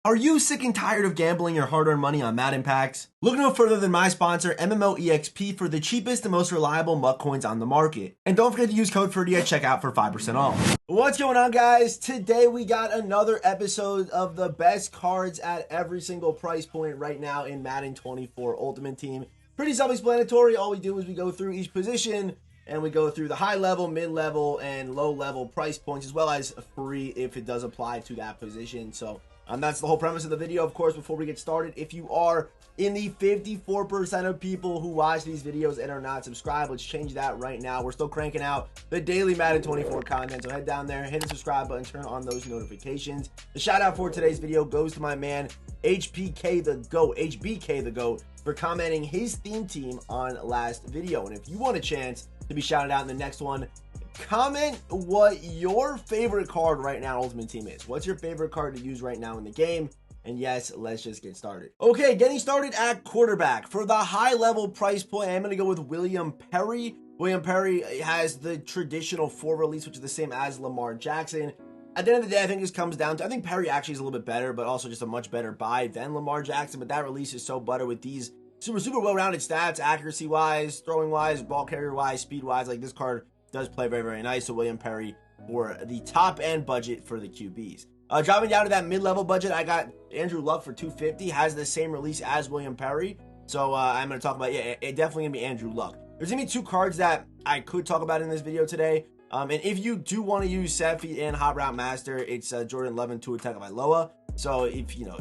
Are you sick and tired of gambling your hard-earned money on Madden packs? Look no further than my sponsor, MMOEXP, for the cheapest and most reliable MUT coins on the market. And don't forget to use code Ferdy at checkout for 5% off. What's going on, guys? Today we got another episode of the best cards at every single price point right now in Madden 24 Ultimate Team. Pretty self-explanatory. All we do is we go through each position and we go through the high level, mid level, and low level price points, as well as free if it does apply to that position. So that's the whole premise of the video. Of course, before we get started, if you are in the 54% of people who watch these videos and are not subscribed, let's change that right now. We're still cranking out the daily Madden 24 content, so head down there, hit the subscribe button, turn on those notifications. The shout out for today's video goes to my man HBK the GOAT for commenting his theme team on last video. And if you want a chance to be shouted out in the next one, comment what your favorite card right now Ultimate Team is. What's your favorite card to use right now in the game? And yes, let's just get started. Okay, getting started at quarterback. For the high level price point, I'm going to go with William Perry. William Perry has the traditional 4 release, which is the same as Lamar Jackson. At the end of the day, I think this comes down to, I think Perry actually is a little bit better, but also just a much better buy than Lamar Jackson. But that release is so butter with these super well-rounded stats, accuracy-wise, throwing-wise, ball carrier-wise, speed-wise. Like, this card does play very nice. So William Perry for the top end budget for the QBs. Dropping down to that mid-level budget, I got Andrew Luck for $250. Has the same release as William Perry. So I'm going to talk about, it definitely going to be Andrew Luck. There's going to be 2 cards that I could talk about in this video today. And if you do want to use Set Feet and Hot Route Master, it's Jordan Love and Tua Tagovailoa. So if, you know,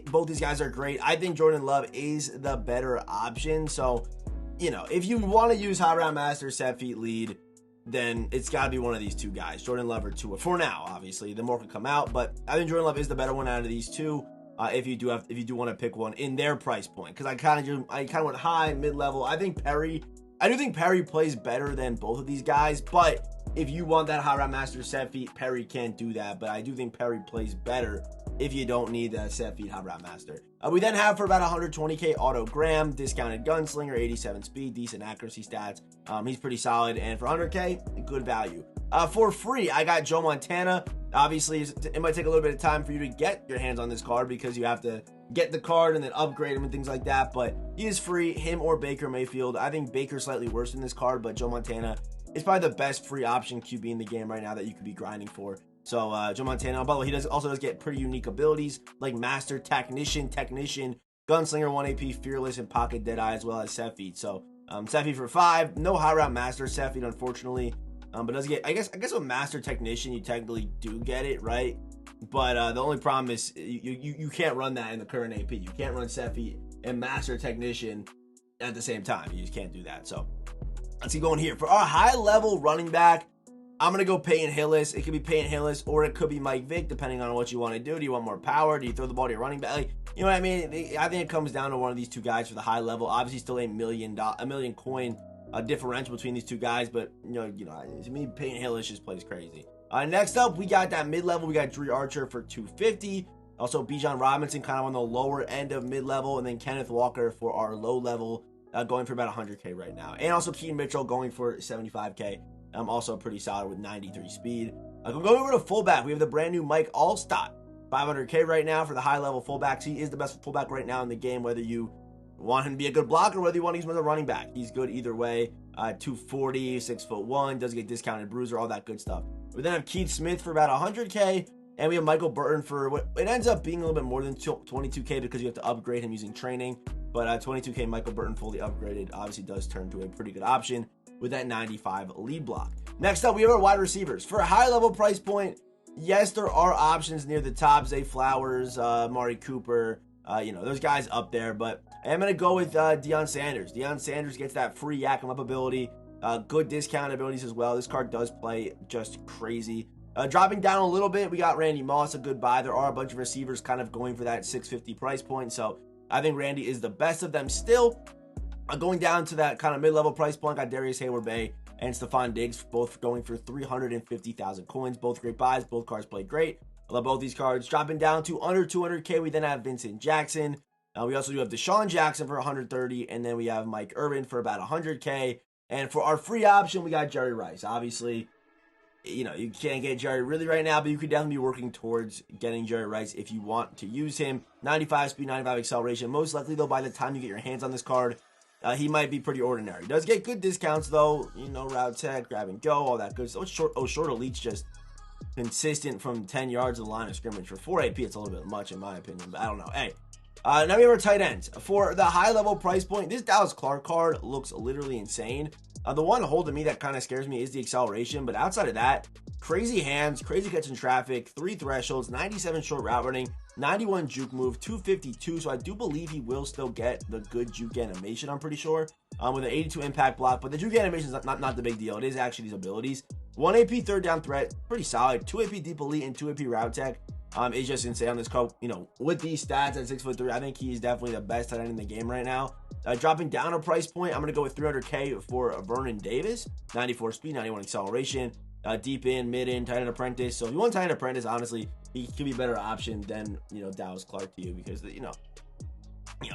both these guys are great. I think Jordan Love is the better option. So, you know, if you want to use Hot Route Master, Set Feet, Lead, then it's got to be one of these 2 guys, Jordan Love or Tua. For now, obviously, the more can come out, but I think Jordan Love is the better one out of these 2. If you do want to pick one in their price point, because I kind of went high, mid level. I do think Perry plays better than both of these guys, but if you want that Hot Route Master Set Feet, Perry can't do that. But I do think Perry plays better if you don't need that Set Feet Hot Route Master. We then have for about 120k Otto Graham, discounted gunslinger, 87 speed, decent accuracy stats. He's pretty solid, and for 100k, good value. For free, I got Joe Montana. Obviously, it might take a little bit of time for you to get your hands on this card because you have to get the card and then upgrade him and things like that. But he is free, him or Baker Mayfield. I think Baker's slightly worse than this card, but Joe Montana is probably the best free option QB in the game right now that you could be grinding for. So Joe Montana, by the way, he also does get pretty unique abilities like Master, Technician, Gunslinger, 1 AP, Fearless, and Pocket Deadeye, as well as Set Feet. So Set Feet for 5, no High Route Master Set Feet, unfortunately. But does get, I guess with Master Technician, you technically do get it, right? But the only problem is you can't run that in the current AP. You can't run Set Feet and Master Technician at the same time. You just can't do that. So let's keep going here. For our high level running back, I'm going to go Peyton Hillis. It could be Peyton Hillis or it could be Mike Vick, depending on what you want to do. Do you want more power? Do you throw the ball to your running back? Like, you know what I mean? I think it comes down to one of these 2 guys for the high level. Obviously, still a million coin differential between these 2 guys, but you know, to me, Peyton Hillis just plays crazy. Next up, we got that mid level. We got Dree Archer for 250. Also, Bijan Robinson kind of on the lower end of mid level, and then Kenneth Walker for our low level, going for about 100k right now. And also Keaton Mitchell going for 75k. Also pretty solid with 93 speed. Going over to fullback, we have the brand new Mike Allstott, 500k right now for the high level fullbacks. He is the best fullback right now in the game, whether you want him to be a good blocker, whether you want to use him as a running back. He's good either way. 240, 6'1", does get discounted bruiser, all that good stuff. We then have Keith Smith for about 100k, and we have Michael Burton for what it ends up being a little bit more than 22k because you have to upgrade him using training. But 22k Michael Burton fully upgraded obviously does turn to a pretty good option with that 95 lead block. Next up, we have our wide receivers. For a high level price point, yes, there are options near the top. Zay Flowers, Mari Cooper, those guys up there. But I'm going to go with Deion Sanders. Deion Sanders gets that free yak 'em up ability. Good discount abilities as well. This card does play just crazy. Dropping down a little bit, we got Randy Moss, a good buy. There are a bunch of receivers kind of going for that 650 price point. So I think Randy is the best of them still. Going down to that kind of mid-level price point, got Darius Hayward-Bay and Stephon Diggs, both going for 350,000 coins. Both great buys. Both cards played great. I love both these cards. Dropping down to under 200k, we then have Vincent Jackson. We also do have Deshaun Jackson for 130, and then we have Mike Irvin for about 100k. And for our free option, we got Jerry Rice. Obviously, You can't get Jerry Ridley right now, but you could definitely be working towards getting Jerry Rice if you want to use him. 95 speed, 95 acceleration. Most likely, though, by the time you get your hands on this card, he might be pretty ordinary. He does get good discounts, though. Route tech, grab and go, all that good stuff. Short elite's just consistent from 10 yards of the line of scrimmage. For 4 AP, it's a little bit much, in my opinion, but I don't know. Hey, now we have our tight ends. For the high-level price point, this Dallas Clark card looks literally insane. The one hold to me that kind of scares me is the acceleration, but outside of that, crazy hands, crazy catch in traffic, 3 thresholds, 97 short route running, 91 juke move, 252, so I do believe he will still get the good juke animation, I'm pretty sure, with an 82 impact block, but the juke animation is not the big deal. It is actually these abilities. 1 AP third down threat, pretty solid. 2 AP deep elite and 2 AP route tech. It's just insane on this card. With these stats at 6'3", I think he's definitely the best tight end in the game right now. Dropping down a price point, I'm going to go with $300K for Vernon Davis. 94 speed, 91 acceleration. Deep in, mid in, tight end apprentice. So if you want tight end apprentice, honestly, he could be a better option than Dallas Clark to you, because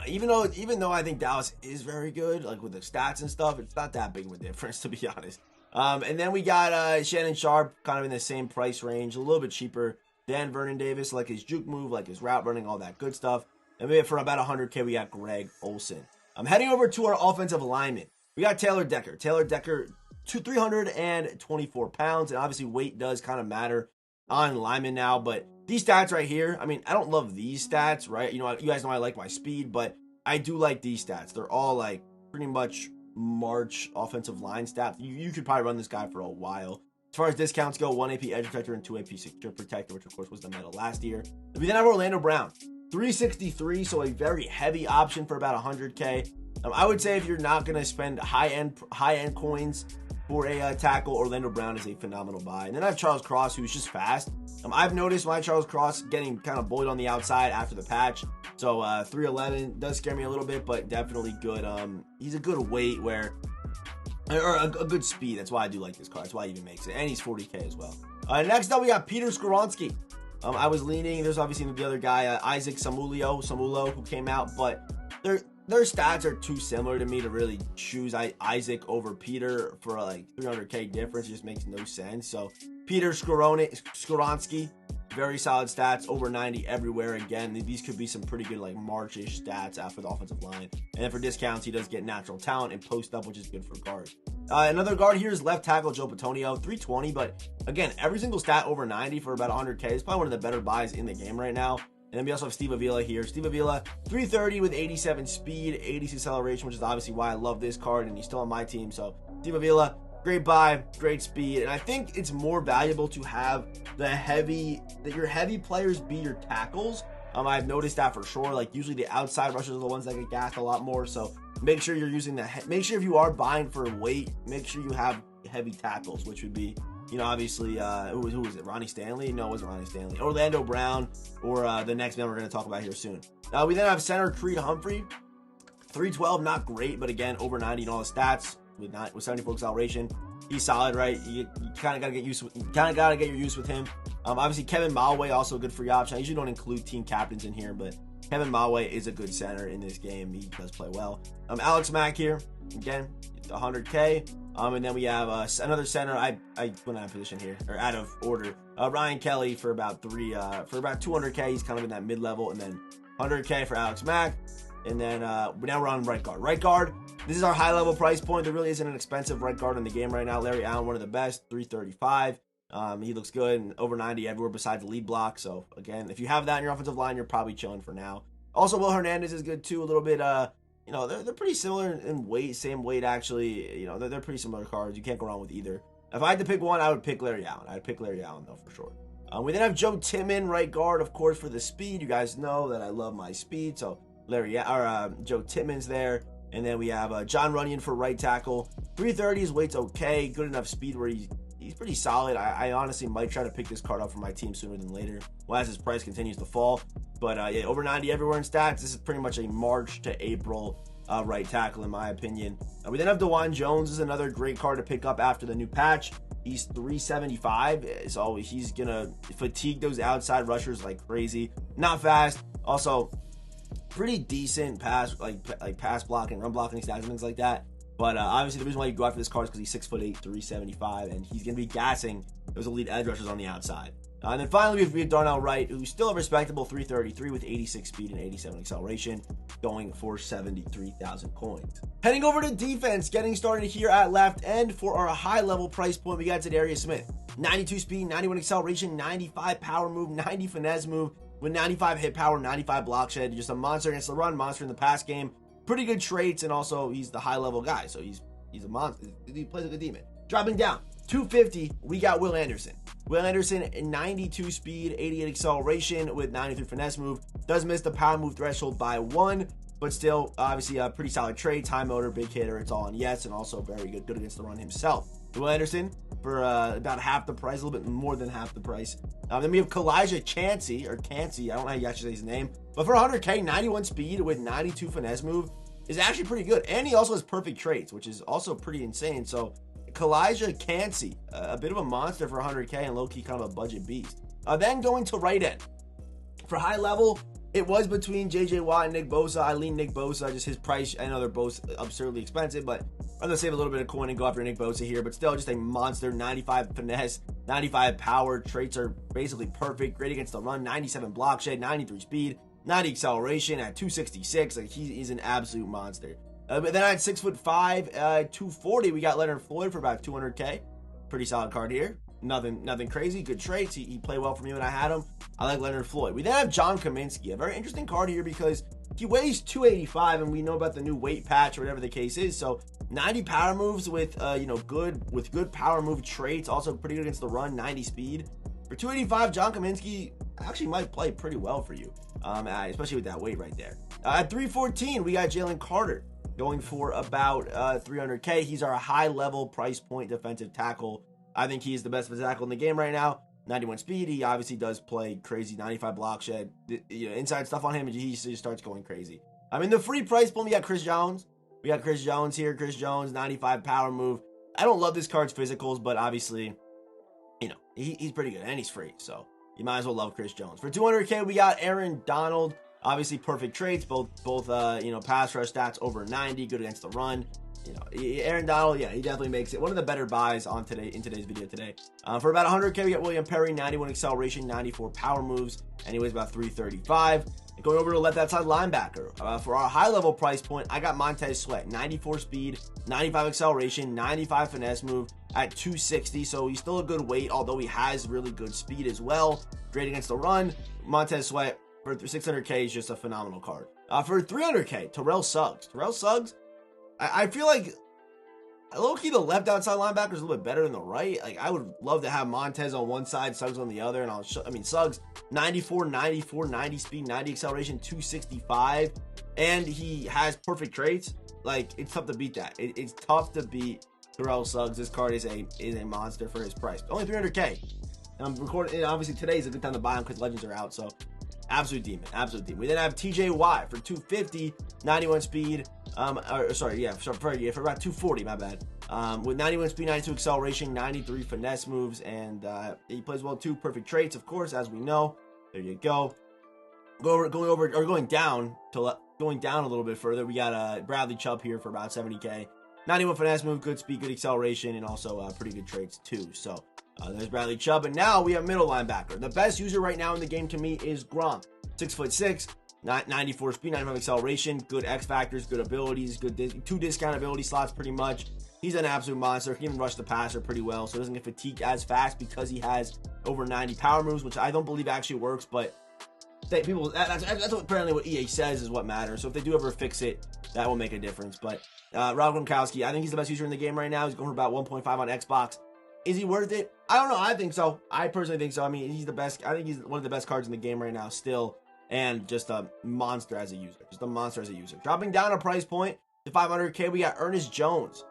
even though I think Dallas is very good, like with the stats and stuff, it's not that big of a difference, to be honest. And then we got Shannon Sharp, kind of in the same price range, a little bit cheaper than Vernon Davis, like his juke move, like his route running, all that good stuff. And for about $100K, we got Greg Olsen. I'm heading over to our offensive alignment. We got Taylor Decker. Taylor Decker, 324 pounds, and obviously weight does kind of matter on linemen now, but these stats right here, I mean, I don't love these stats, right? You guys know I like my speed, but I do like these stats. They're all like pretty much March offensive line stats. You could probably run this guy for a while. As far as discounts go, 1 AP edge protector and 2 AP secure protector, which of course was the medal last year. We then have Orlando Brown, 363, so a very heavy option for about $100K. I would say if you're not going to spend high-end coins for a tackle, Orlando Brown is a phenomenal buy. And then I have Charles Cross, who's just fast. I've noticed my Charles Cross getting kind of bullied on the outside after the patch. So 311 does scare me a little bit, but definitely good. He's a good weight or a good speed. That's why I do like this card. That's why he even makes it. And he's 40K as well. Next up, we got Peter Skoronski. I was leaning. There's obviously the other guy, Isaac Samulo, who came out, but their stats are too similar to me to really choose Isaac over Peter for like 300K difference. It just makes no sense. So Peter Skoronski, very solid stats, over 90 everywhere. Again, these could be some pretty good like March-ish stats after the offensive line. And then for discounts, he does get natural talent and post up, which is good for guard. Another guard here is left tackle Joe Petonio, 320, but again, every single stat over 90 for about 100K is probably one of the better buys in the game right now. And then we also have Steve Avila here. Steve Avila, 330 with 87 speed, 86 acceleration, which is obviously why I love this card, and he's still on my team. So Steve Avila, great buy, great speed, and I think it's more valuable to have your heavy players be your tackles. I've noticed that for sure. Like usually the outside rushers are the ones that get gassed a lot more. So make sure you're using make sure if you are buying for weight, make sure you have heavy tackles, which would be, obviously, who was it? Ronnie Stanley? No, it wasn't Ronnie Stanley. Orlando Brown, or the next man we're going to talk about here soon. We then have center Creed Humphrey, 312, not great, but again, over 90 in all the stats with 74 acceleration. He's solid, right? You kind of got to get used. You kind of got to get your use with him. Obviously, Kevin Malway, also a good free option. I usually don't include team captains in here, but Kevin Malway is a good center in this game. He does play well. Alex Mack here, again, it's 100K. And then we have another center. I went out of position here, or out of order. Ryan Kelly for about 200K. He's kind of in that mid-level, and then 100K for Alex Mack. And then now we're on right guard. Right guard, this is our high-level price point. There really isn't an expensive right guard in the game right now. Larry Allen, one of the best, 335. He looks good, and over 90 everywhere besides the lead block. So, again, if you have that in your offensive line, you're probably chilling for now. Also, Will Hernandez is good, too. A little bit, they're pretty similar in weight, same weight, actually. They're pretty similar cards. You can't go wrong with either. If I had to pick one, I would pick Larry Allen. I'd pick Larry Allen, though, for sure. We then have Joe Timmon, right guard, of course, for the speed. You guys know that I love my speed, so Joe Timmons there. And then we have John Runyon for right tackle. 330, his weight's okay. Good enough speed where he's pretty solid. I honestly might try to pick this card up for my team sooner than later, as his price continues to fall. But yeah, over 90 everywhere in stats. This is pretty much a March to April right tackle, in my opinion. We then have DeJuan Jones. This is another great card to pick up after the new patch. He's 375, so he's gonna fatigue those outside rushers like crazy. Not fast. Also, pretty decent pass blocking, run blocking stats and things like that. But obviously the reason why you go after this card is because he's 6'8", 375, and he's going to be gassing those elite edge rushers on the outside. And then finally, we have Darnell Wright, who's still a respectable 333 with 86 speed and 87 acceleration, going for 73,000 coins. Heading over to defense, getting started here at left end for our high-level price point, we got Zadarius Smith. 92 speed, 91 acceleration, 95 power move, 90 finesse move, with 95 hit power, 95 block shed. Just a monster against the run, monster in the pass game. Pretty good traits, and also he's the high-level guy, so he's a monster. He plays like a demon. Dropping down, 250, we got Will Anderson. Will Anderson, 92 speed, 88 acceleration with 93 finesse move. Does miss the power move threshold by 1, but still, obviously, a pretty solid trade. High motor, big hitter, it's all in yes, and also very good against the run himself. Will Anderson, for about half the price, a little bit more than half the price. Then we have Kalijah Cansey, I don't know how you actually say his name, but for 100K, 91 speed with 92 finesse move is actually pretty good. And he also has perfect traits, which is also pretty insane. So Kalijah Cansey, a bit of a monster for 100K and low-key kind of a budget beast. Then going to right end. For high level, it was between J.J. Watt and Nick Bosa. I lean Nick Bosa, just his price. I know they're both absurdly expensive, but I'm going to save a little bit of coin and go after Nick Bosa here. But still, just a monster. 95 finesse, 95 power. Traits are basically perfect. Great against the run. 97 block shed, 93 speed, 90 acceleration at 266. Like, he's an absolute monster. But then at 6'5", 240, we got Leonard Floyd for about 200K. Pretty solid card here. Nothing crazy. Good traits. He played well for me when I had him. I like Leonard Floyd. We then have John Kaminsky, a very interesting card here because he weighs 285, and we know about the new weight patch or whatever the case is. So 90 power moves with good power move traits. Also pretty good against the run. 90 speed. For 285, John Kaminsky actually might play pretty well for you, especially with that weight right there. At 314, we got Jalen Carter, going for about 300K. He's our high-level price point defensive tackle. I think he's the best tackle in the game right now. 91 speed. He obviously does play crazy. 95 block shed. Inside stuff on him, and he just starts going crazy. In the free price point, we got Chris Jones. We got Chris Jones here. Chris Jones, 95 power move. I don't love this card's physicals, but obviously, he's pretty good, and he's free. So you might as well love Chris Jones. For 200K, we got Aaron Donald. Obviously, perfect traits, both pass rush stats over 90, good against the run. Aaron Donald, he definitely makes it one of the better buys in today's video today. For about 100K, we got William Perry, 91 acceleration, 94 power moves, and he weighs about 335. And going over to left outside linebacker, for our high-level price point, I got Montez Sweat, 94 speed, 95 acceleration, 95 finesse move at 260, so he's still a good weight, although he has really good speed as well. Great against the run. Montez Sweat, for 600K, is just a phenomenal card. For 300K, Terrell Suggs. I feel like low-key the left outside linebacker is a little bit better than the right. Like, I would love to have Montez on one side, Suggs on the other, and Suggs 94, 94, 90 speed, 90 acceleration, 265, and he has perfect traits. Like, it's tough to beat that. It's tough to beat Terrell Suggs. This card is a monster for his price. Only 300K. And I'm recording. Obviously, today is a good time to buy him because Legends are out. So, absolute demon. We then have TJ Watt for 250, 91 speed. For about 240, my bad. With 91 speed, 92 acceleration, 93 finesse moves, and he plays well too. Perfect traits, of course, as we know. There you go. Going down a little bit further, we got Bradley Chubb here for about 70K. 91 finesse move, good speed, good acceleration, and also pretty good traits too. So there's Bradley Chubb, and now we have middle linebacker. The best user right now in the game to me is Gronk. 6'6". 94 speed, 95 acceleration, good X factors, good abilities, two discount ability slots pretty much. He's an absolute monster. He can rush the passer pretty well, so he doesn't get fatigued as fast because he has over 90 power moves, which I don't believe actually works, but that's what apparently what EA says is what matters. So if they do ever fix it, that will make a difference. But Rob Gronkowski, I think he's the best user in the game right now. He's going for about 1.5 on Xbox. Is he worth it? I don't know. I think so. I personally think so. I mean, he's the best. I think he's one of the best cards in the game right now still. And just a monster as a user. Dropping down a price point to 500K, we got Ernest Jones.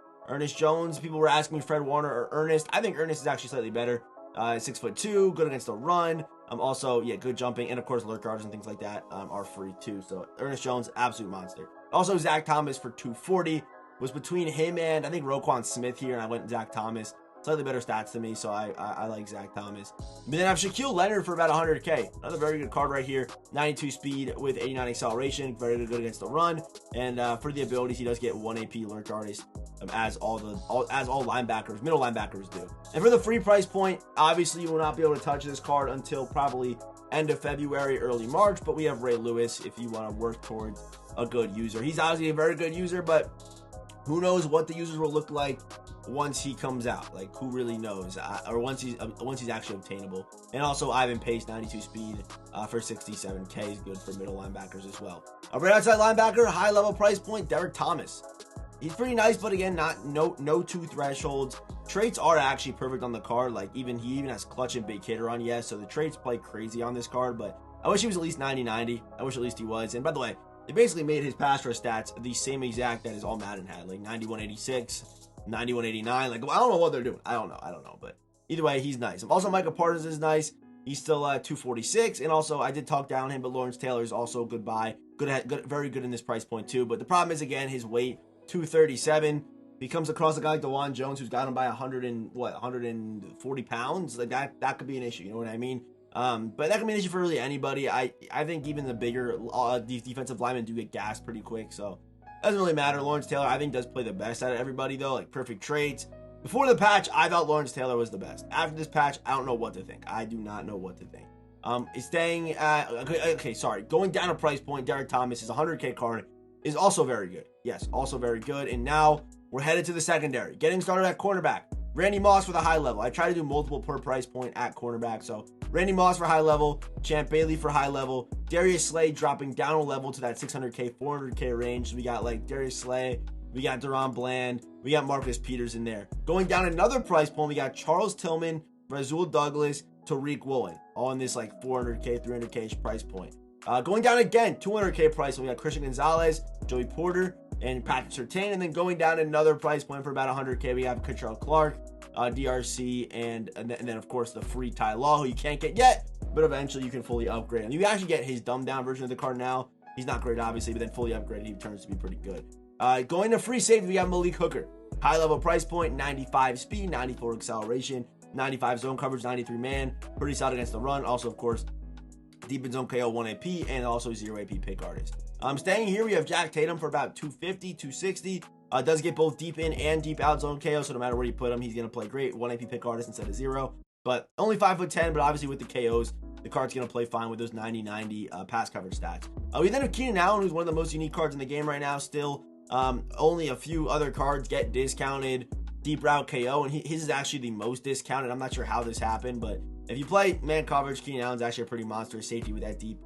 People were asking me Fred Warner or Ernest. I think Ernest is actually slightly better. 6'2", good against the run. Also, good jumping. And, of course, lurk guards and things like that are free, too. So, Ernest Jones, absolute monster. Also, Zach Thomas for 240 was between him and, I think, Roquan Smith here, and I went Zach Thomas. Slightly better stats to me, so I like Zach Thomas. But then I have Shaquille Leonard for about 100K. Another very good card right here. 92 speed with 89 acceleration. Very good against the run. And for the abilities, he does get 1 AP Lurk Artist as all linebackers, middle linebackers do. And for the free price point, obviously you will not be able to touch this card until probably end of February, early March, but we have Ray Lewis if you want to work towards a good user. He's obviously a very good user, but who knows what the users will look like once he comes out? Like, who really knows? Or once he's actually obtainable. And also, Ivan Pace, 92 speed for 67K is good for middle linebackers as well. Right outside linebacker, high level price point, Derek Thomas. He's pretty nice, but again, no two thresholds. Traits are actually perfect on the card. Like, he even has clutch and big hitter on, yes. So the traits play crazy on this card, but I wish he was at least 90-90. I wish at least he was. And by the way, they basically made his pass rush stats the same exact that his all Madden had, like 91-86, 91-89. Like, I don't know what they're doing. I don't know. But either way, he's nice. Also, Micah Parsons is nice. He's still at 246. And also, I did talk down him, but Lawrence Taylor is also good buy. Very good in this price point too. But the problem is, again, his weight, 237. He comes across a guy like DeJuan Jones, who's got him by 140 pounds. Like, that could be an issue. You know what I mean? But that can be an issue for really anybody. I think even the bigger defensive linemen do get gassed pretty quick, so it doesn't really matter. Lawrence Taylor, I think, does play the best out of everybody, though. Like, perfect traits. Before the patch, I thought Lawrence Taylor was the best. After this patch, I don't know what to think. I do not know what to think. Staying at, going down a price point, Derek Thomas, is a 100K card, is also very good. Yes, also very good. And now we're headed to the secondary. Getting started at cornerback. Randy Moss for the high level. I try to do multiple per price point at cornerback. So Randy Moss for high level, Champ Bailey for high level, Darius Slay dropping down a level to that 600K, 400K range. So we got like Darius Slay, we got Deron Bland, we got Marcus Peters in there. Going down another price point, we got Charles Tillman, Rasul Douglas, Tariq Woolen, all in this like 400K, 300K price point. Going down again, 200K price point, we got Christian Gonzalez, Joey Porter, and Patrick Surtain. And then going down another price point for about 100K, we have Kutrell Clark, DRC, and then of course the free Ty Law, who you can't get yet, but eventually you can fully upgrade him. You actually get his dumbed down version of the card now. He's not great, obviously, but then fully upgraded, he turns to be pretty good. Going to free safety, we got Malik Hooker. High level price point, 95 speed, 94 acceleration, 95 zone coverage, 93 man. Pretty solid against the run. Also, of course, deep in zone KO, 1 AP, and also 0 AP pick artist. Staying here, we have Jack Tatum for about 250, 260. Does get both deep in and deep out zone KO, so no matter where you put him, he's going to play great. 1 AP pick artist instead of 0. But only 5'10", but obviously with the KOs, the card's going to play fine with those 90-90 pass coverage stats. We then have Keenan Allen, who's one of the most unique cards in the game right now still. Only a few other cards get discounted deep route KO, and his is actually the most discounted. I'm not sure how this happened, but if you play man coverage, Keenan Allen's actually a pretty monster safety with that deep,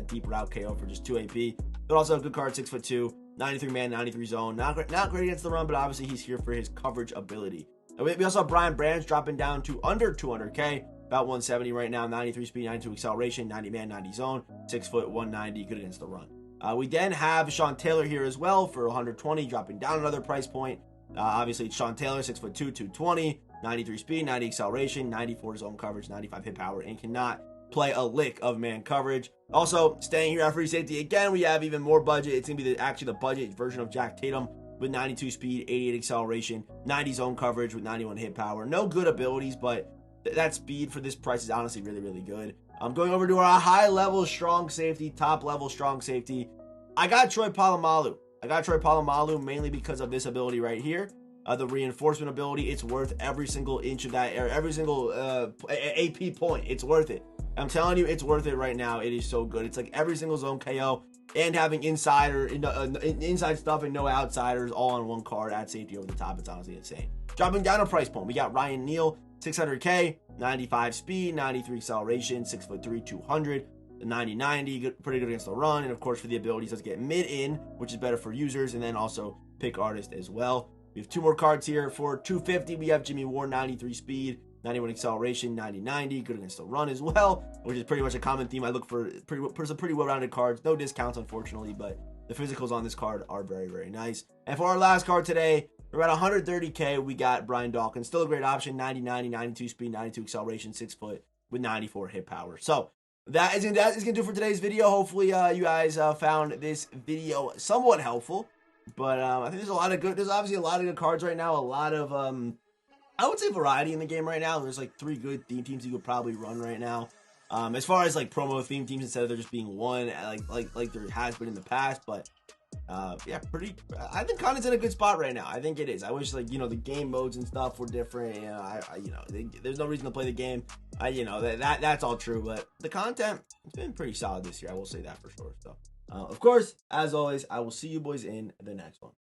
deep route KO for just 2 AP. But also a good card, 6'2", 93 man, 93 zone. Not great against the run, but obviously he's here for his coverage ability. We also have Brian Branch dropping down to under 200K, about 170 right now, 93 speed, 92 acceleration, 90 man, 90 zone, 6 foot, 190, good against the run. We then have Sean Taylor here as well for 120, dropping down another price point. Obviously, it's Sean Taylor, 6'2", 220, 93 speed, 90 acceleration, 94 zone coverage, 95 hit power, and cannot play a lick of man coverage. Also, staying here at free safety again, we have even more budget. It's going to be actually the budget version of Jack Tatum with 92 speed, 88 acceleration, 90 zone coverage with 91 hit power. No good abilities, but that speed for this price is honestly really, really good. I'm going over to our high-level strong safety, top-level strong safety. I got Troy Polamalu mainly because of this ability right here. The reinforcement ability, it's worth every single inch of that air, every single AP point. It's worth it. I'm telling you, it's worth it right now. It is so good. It's like every single zone KO and having inside stuff and no outsiders all on one card at safety over the top. It's honestly insane. Dropping down a price point, we got Ryan Neal, 600K, 95 speed, 93 acceleration, 6'3", 200, 90-90, pretty good against the run. And of course, for the abilities, let's get mid-in, which is better for users, and then also pick artist as well. We have 2 more cards here. For 250, we have Jimmy Ward, 93 speed, 91 acceleration, 90-90, good against the run as well, which is pretty much a common theme. I look for some pretty well-rounded cards. No discounts, unfortunately, but the physicals on this card are very, very nice. And for our last card today, we're at 130K. We got Brian Dawkins, still a great option, 90-90, 92 speed, 92 acceleration, 6 foot with 94 hit power. So that is gonna do it for today's video. Hopefully, you guys found this video somewhat helpful. But I think there's obviously a lot of good cards right now. A lot of I would say variety in the game right now. There's like 3 good theme teams you could probably run right now. As far as like promo theme teams instead of there just being one, like there has been in the past. But Yeah, I think content's in a good spot right now. I think it is. I wish, like, the game modes and stuff were different. There's no reason to play the game. That's all true, but the content, it's been pretty solid this year. I will say that for sure. So, of course, as always, I will see you boys in the next one.